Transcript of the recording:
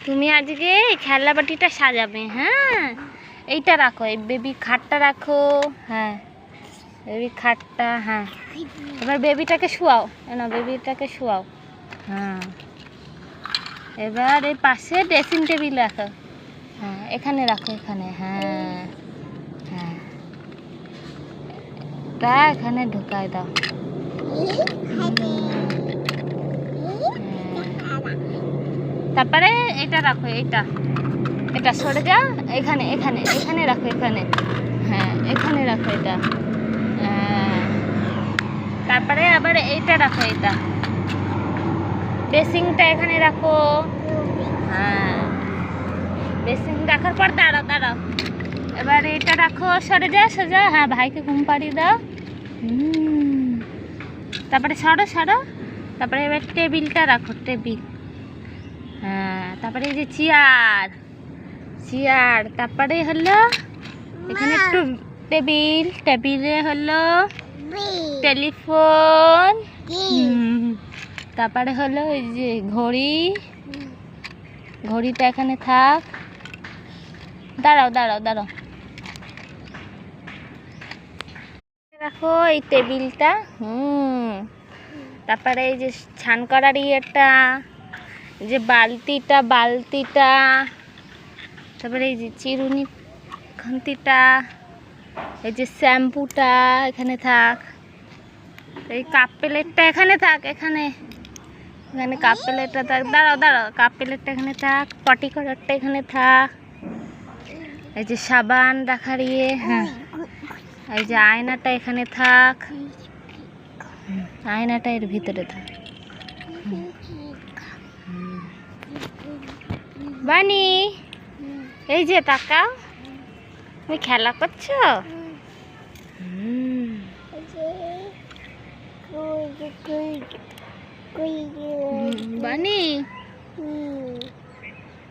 তুমি আজকে খেলনা বাটিটা সাজাবে। হ্যাঁ, এইটা রাখো, এই বেবি খাটটা রাখো। হ্যাঁ, বেবি খাটটা। হ্যাঁ, এবার বেবিটাকে শোয়াও, না বেবিটাকে শোয়াও। হ্যাঁ, এবার এই পাশে ড্রেসিং টেবিল রাখো। হ্যাঁ, এখানে রাখো, এখানে। হ্যাঁ হ্যাঁ, তা এখানে ঢুকাই দাও। তারপরে এটা রাখো, এটা এটা সরে যা, এখানে এখানে এখানে রাখো, এখানে। হ্যাঁ, এখানে রাখো এটা। তারপরে আবার এইটা রাখো, এটা ড্রেসিংটা এখানে রাখো। হ্যাঁ, ড্রেসিং রাখার পর দাঁড়াও দাঁড়াও, এবার এটা রাখো, সরে যা সোজা। হ্যাঁ, ভাইকে ঘুম পাড়িয়ে দাও। তারপরে সরো সরো, তারপরে এবার টেবিলটা রাখো, টেবিল। হ্যাঁ, তারপরে এই যে চেয়ার চেয়ার, তারপরে হলো এখানে একটু টেবিল, টেবিলে হলো টেলিফোন। তারপরে হলো এই যে ঘড়ি, ঘড়িটা এখানে থাক। দাঁড়াও দাঁড়াও দাঁড়াও, রাখো এই টেবিলটা। তারপরে এই যে স্নান করার ইয়েটা, যে বালতিটা, বালতিটা, তারপরে এই যে চিরুনি খান্তিটা, এই যে শ্যাম্পুটা এখানে থাক। এই কাপ প্লেটটা এখানে থাক, এখানে এখানে কাপ প্লেটটা থাক। দাঁড়াও দাঁড়াও, কাপ প্লেটটা এখানে থাক। পটি করারটা এখানে থাক। এই যে সাবান রাখার ইয়ে। হ্যাঁ, এই যে আয়নাটা এখানে থাক, আয়নাটা এর ভিতরে থাক। বানি, এই যে তাকাও, তুমি খেলা করছো। বানি।